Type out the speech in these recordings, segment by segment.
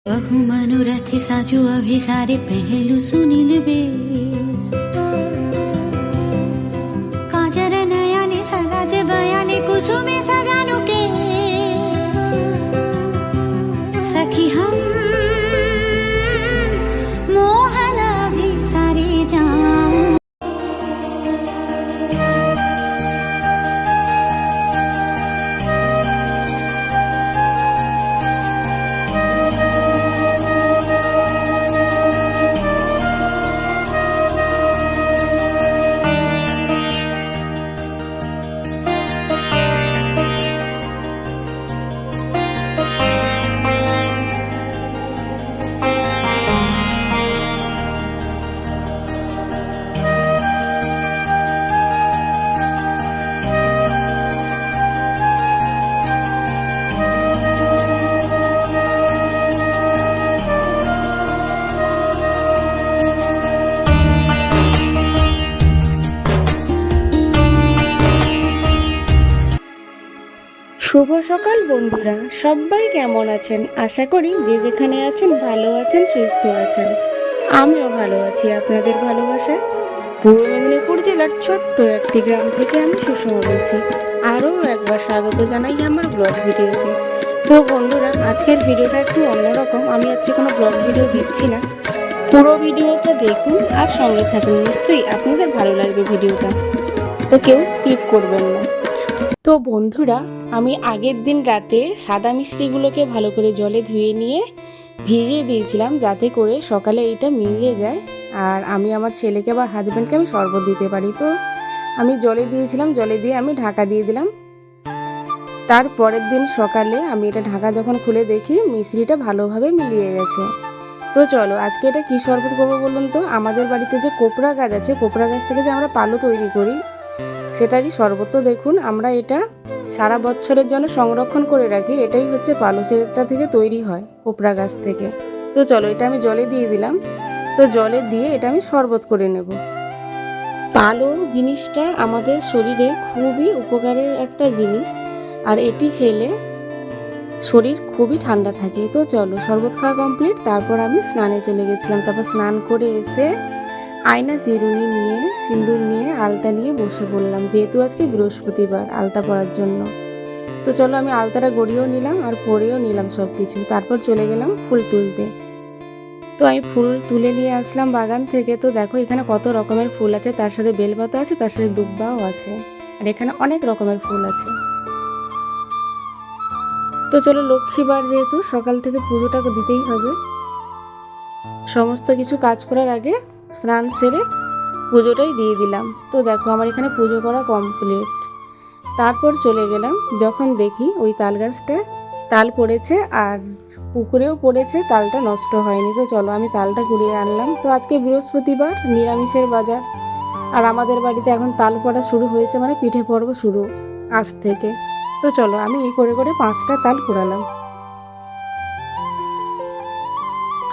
बहु मनोरथ साजू अभिसारे पहलू सुनील बेस काजर नयने सराज बयाने कुसुमे सजानु के सखी हम मोहन अभिसारे जाऊं। শুভ সকাল বন্ধুরা, সবাই কেমন আছেন? আশা করি যে যেখানে আছেন ভালো আছেন, সুস্থ আছেন। আমিও ভালো আছি আপনাদের ভালোবাসায়। পূর্ব মেদিনীপুর জেলার ছোট্ট একটি গ্রাম থেকে আমি সুষমা বলছি। আরও একবার স্বাগত জানাই আমার ব্লগ ভিডিওতে। তো বন্ধুরা, আজকের ভিডিওটা একটু অন্যরকম। আমি আজকে কোনো ব্লগ ভিডিও দিচ্ছি না, পুরো ভিডিওটা দেখুন আর সঙ্গে থাকুন। নিশ্চয়ই আপনাদের ভালো লাগবে ভিডিওটা, তো কেউ স্কিপ করবেন না। তো বন্ধুরা, আমি আগের দিন রাতে সাদা মিষ্টিগুলোকে ভালো করে জলে ধুয়ে নিয়ে ভিজিয়ে দিয়েছিলাম, যাতে করে সকালে এইটা মিলিয়ে যায় আর আমি আমার ছেলেকে বা হাজব্যান্ডকে আমি শরবত দিতে পারি। তো আমি জলে দিয়েছিলাম, জলে দিয়ে আমি ঢাকা দিয়ে দিলাম। তার পরের দিন সকালে আমি এটা ঢাকা যখন খুলে দেখি মিশ্রিটা ভালোভাবে মিলিয়ে গেছে। তো চলো আজকে এটা কী শরবত করবো বলুন তো। আমাদের বাড়িতে যে কোপরা গাছ আছে, কোপরা গাছ থেকে যে আমরা পালো তৈরি করি, সেটারই শরবত। তো দেখুন, আমরা এটা সারা বছরের জন্য সংরক্ষণ করে রাখি। এটাই হচ্ছে পালো, সেটা থেকে তৈরি হয় কোপরা গাছ থেকে। তো চলো এটা আমি জলে দিয়ে দিলাম। তো জলে দিয়ে এটা আমি শরবত করে নেব। পালো জিনিসটা আমাদের শরীরে খুবই উপকারের একটা জিনিস, আর এটি খেলে শরীর খুবই ঠান্ডা থাকে। তো চলো শরবত খাওয়া কমপ্লিট। তারপর আমি স্নানে চলে গেছিলাম। তারপর স্নান করে এসে আয়না চিরুনি নিয়ে সিঁদুর নিয়ে আলতা নিয়ে বসে পড়লাম, যেহেতু আজকে বৃহস্পতিবার, আলতা পরার জন্য। তো চলো আমি আলতাটা গড়িয়েও নিলাম আর পরেও নিলাম সব কিছু। তারপর চলে গেলাম ফুল তুলতে। তো আমি ফুল তুলে নিয়ে আসলাম বাগান থেকে। তো দেখো এখানে কত রকমের ফুল আছে, তার সাথে বেলপাতা আছে, তার সাথে দুব্বাও আছে, আর এখানে অনেক রকমের ফুল আছে। তো চলো, লক্ষ্মীবার যেহেতু সকাল থেকে পুজোটা দিতেই হবে। সমস্ত কিছু কাজ করার আগে স্নান সেরে পুজোটাই দিয়ে দিলাম। তো দেখো আমার এখানে পুজো করা কমপ্লিট। তারপর চলে গেলাম, যখন দেখি ওই তাল গাছটা তাল পড়েছে আর পুকুরেও পড়েছে, তালটা নষ্ট হয়নি। তো চলো আমি তালটা কুড়িয়ে আনলাম। তো আজকে বৃহস্পতিবার, নিরামিষের বাজার, আর আমাদের বাড়িতে এখন তাল পড়া শুরু হয়েছে, মানে পিঠে পর্ব শুরু আজ থেকে। তো চলো আমি এই করে করে 5টা তাল কুড়ালাম।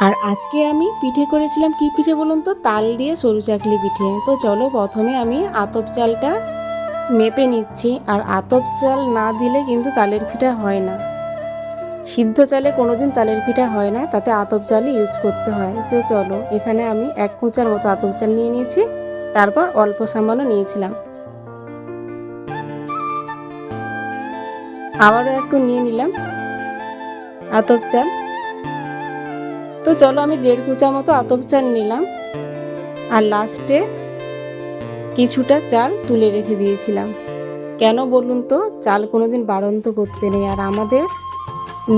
আর আজকে আমি পিঠে করেছিলাম, কি পিঠে বলুন তো, তাল দিয়ে সরু চাকলি পিঠে। তো চলো প্রথমে আমি আতপ চালটা মেপে নিচ্ছি। আর আতপ চাল না দিলে কিন্তু তালের পিঠা হয় না। সিদ্ধ চালে কোনোদিন তালের পিঠা হয় না, তাতে আতপ চালই ইউজ করতে হয়। তো চলো এখানে আমি 1 কোঁচার মতো আতপ চাল নিয়ে নিয়েছি। তারপর অল্প সামান্য নিয়েছিলাম, আবারও একটু নিয়ে নিলাম আতপ চাল। তো চলো আমি 1.5 কোঁচা মতো আতপ চাল নিলাম। আর লাস্টে কিছুটা চাল তুলে রেখে দিয়েছিলাম। কেন বলুন তো, চাল কোনোদিন বাড়ন্ত করতে নেই। আর আমাদের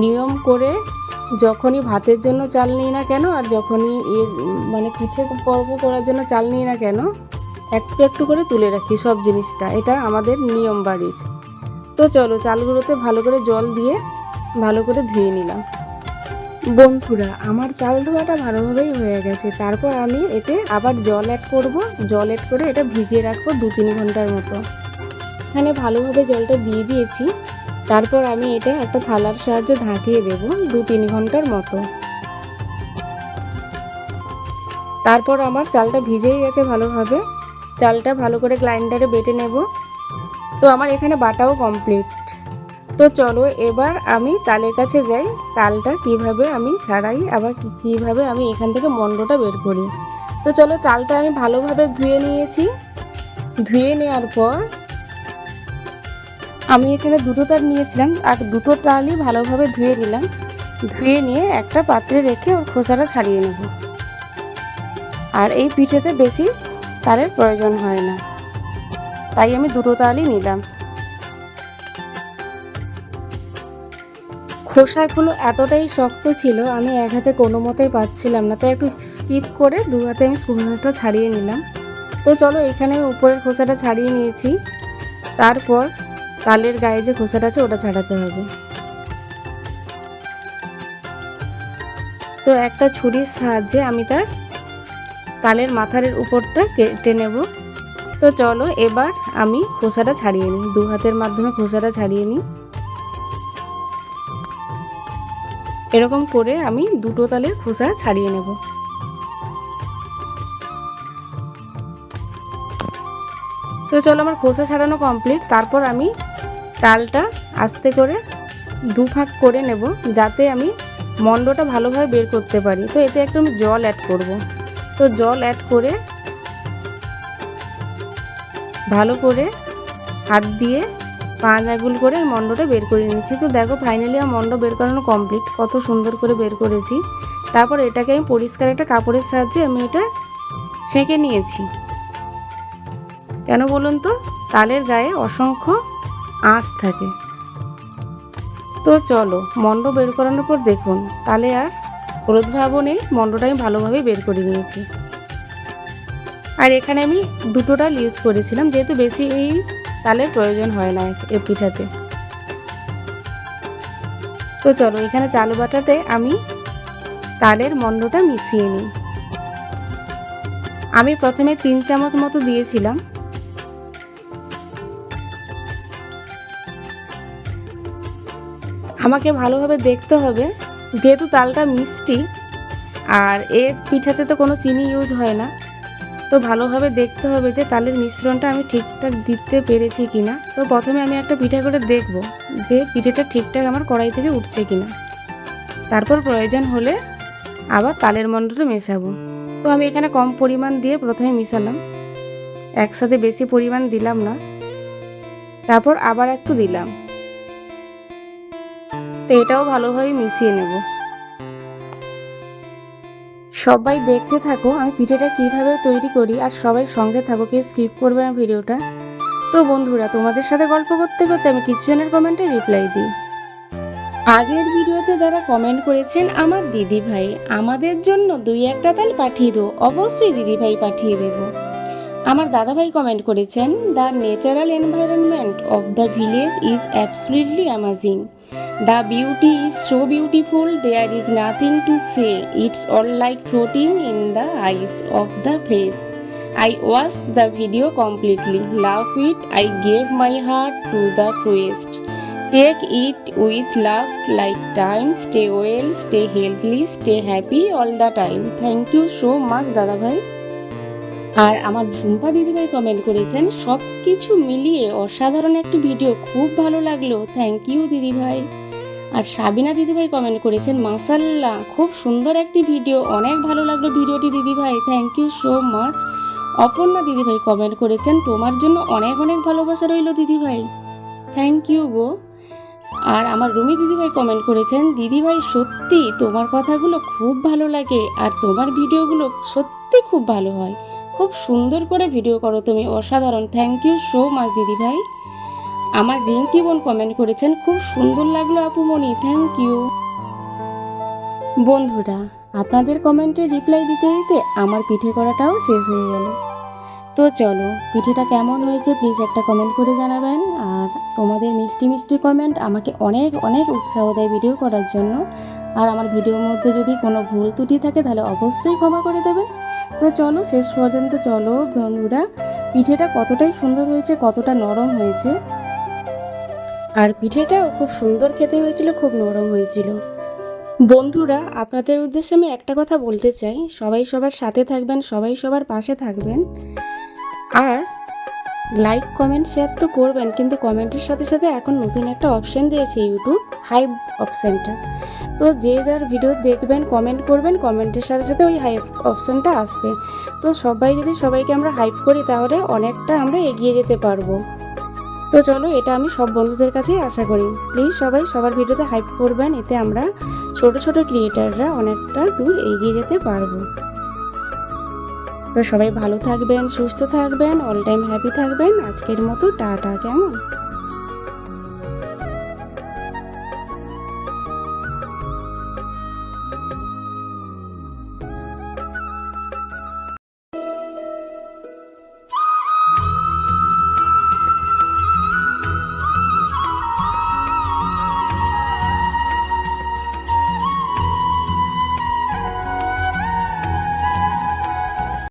নিয়ম করে যখনই ভাতের জন্য চাল নিই না কেন, আর যখনই মানে পিঠে পর্ব করার জন্য চাল নিই না কেন, একটু একটু করে তুলে রাখি সব জিনিসটা। এটা আমাদের নিয়ম বাড়ির। তো চলো চালগুলোতে ভালো করে জল দিয়ে ভালো করে ধুয়ে নিলাম। বন্ধুরা, আমার চাল ধোয়াটা ভালোভাবেই হয়ে গেছে। তারপর আমি এতে আবার জল অ্যাড করব। জল অ্যাড করে এটা ভিজিয়ে রাখবো 2-3 ঘন্টার মতো। এখানে ভালোভাবে জলটা দিয়ে দিয়েছি। তারপর আমি এটা একটা থালার সাহায্যে ঢাকিয়ে দেব 2-3 ঘন্টার মতো। তারপর আমার চালটা ভিজেই গেছে ভালোভাবে। চালটা ভালো করে গ্রাইন্ডারে বেটে নেব। তো আমার এখানে বাটাও কমপ্লিট। তো চলো এবার আমি তালের কাছে যাই, তালটা কিভাবে আমি ছাড়াই, আবার কিভাবে আমি এখান থেকে মণ্ডটা বের করি। তো চলো, চালটা আমি ভালোভাবে ধুয়ে নিয়েছি। ধুয়ে নেওয়ার পর আমি এখানে দুটো তাল নিয়েছিলাম, আর দুটো তালই ভালোভাবে ধুয়ে নিলাম। ধুয়ে নিয়ে একটা পাত্রে রেখে ওর খোসাটা ছাড়িয়ে নেব। আর এই পিঠেতে বেশি তালের প্রয়োজন হয় না, তাই আমি দুটো তালই নিলাম। খোসাগুলো এতটাই শক্ত ছিল, আমি এক হাতে কোনো মতেই পাচ্ছিলাম না, তাই একটু স্কিপ করে দু হাতে আমি খোসাটা ছাড়িয়ে নিলাম। তো চলো, এখানে উপরের খোসাটা ছাড়িয়ে নিয়েছি। তারপর তালের গায়ে যে খোসাটা আছে ওটা ছাড়াতে হবে। তো একটা ছুরির সাহায্যে আমি তালের মাথার উপরটা কেটে নেব। তো চলো এবার আমি খোসাটা ছাড়িয়ে নিই, দু হাতের মাধ্যমে খোসাটা ছাড়িয়ে নিই। এরকম করে আমি দুটো তালের খোসা ছাড়িয়ে নেব। তো চলো, আমার খোসা ছাড়ানো কমপ্লিট। তারপর আমি তালটা আস্তে করে দু ভাগ করে নেব, যাতে আমি মণ্ডটা ভালোভাবে বের করতে পারি। তো এতে একটু আমি জল অ্যাড করব। তো জল অ্যাড করে ভালো করে হাত দিয়ে 5 আঙ্গুল করে মণ্ডটা বের করে নিচ্ছি। তো দেখো, ফাইনালি আমার মণ্ড বের করানো কমপ্লিট, কত সুন্দর করে বের করেছি। তারপর এটাকে আমি পরিষ্কার একটা কাপড়ের সাহায্যে আমি এটা ছেঁকে নিয়েছি। কেন বলুন তো, তালের গায়ে অসংখ্য আঁশ থাকে। তো চলো, মণ্ড বের করানোর পর দেখুন, তালে আর হলুদ ভাবও নেই, মণ্ডটা আমি ভালোভাবে বের করে নিয়েছি। আর এখানে আমি দুটো ডাল ইউজ করেছিলাম, যেহেতু বেশি এই তালের প্রয়োজন হয় না এই পিঠাতে। তো চলো, এখানে চাল বাটাতে আমি তালের মণ্ডটা মিশিয়ে নিই। আমি প্রথমে 3 চামচ মতো দিয়েছিলাম। আমাকে ভালোভাবে দেখতে হবে, যেহেতু তালটা মিষ্টি আর এর পিঠাতে তো কোনো চিনি ইউজ হয় না, তো ভালোভাবে দেখতে হবে যে তালের মিশ্রণটা আমি ঠিকঠাক দিতে পেরেছি কিনা। তো প্রথমে আমি একটা পিঠা করে দেখব যে পিঠেটা ঠিকঠাক আমার কড়াই থেকে উঠছে কিনা। তারপর প্রয়োজন হলে আবার তালের মণ্ডটা মেশাবো। তো আমি এখানে কম পরিমাণ দিয়ে প্রথমে মিশালাম, একসাথে বেশি পরিমাণ দিলাম না। তারপর আবার একটু দিলাম। তো এটাও ভালোভাবে মিশিয়ে নেব। সবাই দেখতে থাকো আমি পিঠেটা কিভাবে তৈরি করি, আর সবাই সঙ্গে থাকো, কেউ স্কিপ করবে না ভিডিওটা। তো বন্ধুরা, তোমাদের সাথে গল্প করতে করতে আমি কিছুজনের কমেন্টে রিপ্লাই দিই। আগের ভিডিওতে যারা কমেন্ট করেছেন, আমার দিদি ভাই আমাদের জন্য 2-1টা তাল পাঠিয়ে দাও, অবশ্যই দিদি ভাই পাঠিয়ে দেব। আমার দাদা ভাই কমেন্ট করেছেন, the natural environment of the village is absolutely amazing. The beauty is so beautiful, there is nothing to say. It's all like floating in the eyes of the place. I watched the video completely. Love it. I gave my heart to the fullest. Take it with love like time. Stay well, stay healthy, stay happy all the time. Thank you so much, দাদা ভাই। আর আমার ঝুম্পা দিদিভাই comment করেছেন, সব কিছু মিলিয়ে অসাধারণ একটি ভিডিও, খুব ভালো লাগলো, থ্যাংক ইউ দিদিভাই। আর সাবিনা দিদিভাই কমেন্ট করেছেন, মাশাআল্লাহ খুব সুন্দর একটি ভিডিও, অনেক ভালো লাগলো ভিডিওটি দিদিভাই, thank you so much. Aparna দিদিভাই কমেন্ট করেছেন, তোমার জন্য অনেক অনেক ভালোবাসা রইল দিদিভাই, থ্যাংক ইউ গো। আর আমার রুমি দিদিভাই কমেন্ট করেছেন, দিদিভাই সত্যি তোমার কথাগুলো খুব ভালো লাগে, আর তোমার ভিডিওগুলো সত্যি খুব ভালো হয়, খুব সুন্দর করে ভিডিও করো তুমি, অসাধারণ, থ্যাংক ইউ সো মাচ দিদিভাই। আমার রিঙ্কি বোন কমেন্ট করেছেন, খুব সুন্দর লাগলো আপুমণি, থ্যাংক ইউ। বন্ধুরা, আপনাদের কমেন্টে রিপ্লাই দিতে দিতে আমার পিঠে করাটাও শেষ হয়ে গেল। তো চলো, পিঠেটা কেমন হয়েছে প্লিজ একটা কমেন্ট করে জানাবেন। আর তোমাদের মিষ্টি মিষ্টি কমেন্ট আমাকে অনেক অনেক উৎসাহ দেয় ভিডিও করার জন্য। আর আমার ভিডিওর মধ্যে যদি কোনো ভুল ত্রুটি থাকে তাহলে অবশ্যই ক্ষমা করে দেবেন। তো চলো, শেষ পর্যন্ত চলো বন্ধুরা, পিঠেটা কতটাই সুন্দর হয়েছে, কতটা নরম হয়েছে, আর পিঠেটাও খুব সুন্দর খেতে হয়েছিল, খুব নরম হয়েছিল। বন্ধুরা, আপনাদের উদ্দেশ্যে আমি একটা কথা বলতে চাই, সবাই সবার সাথে থাকবেন, সবাই সবার পাশে থাকবেন। আর লাইক কমেন্ট শেয়ার তো করবেন, কিন্তু কমেন্টের সাথে সাথে এখন নতুন একটা অপশান দিয়েছে ইউটিউব, হাইপ অপশানটা। তো যে যার ভিডিও দেখবেন কমেন্ট করবেন, কমেন্টের সাথে সাথে ওই হাইপ অপশানটা আসবে। তো সবাই যদি সবাইকে আমরা হাইপ করি তাহলে অনেকটা আমরা এগিয়ে যেতে পারবো। তো চলো, এটা আমি সব বন্ধুদের কাছেই আশা করি। প্লিজ সবাই সবার ভিডিওতে হাইপ করবেন, এতে আমরা ছোট ছোট ক্রিয়েটাররা অনেকটা দূর এগিয়ে যেতে পারবো। তো সবাই ভালো থাকবেন, সুস্থ থাকবেন, অল টাইম হ্যাপি থাকবেন। আজকের মতো টাটা, কেমন?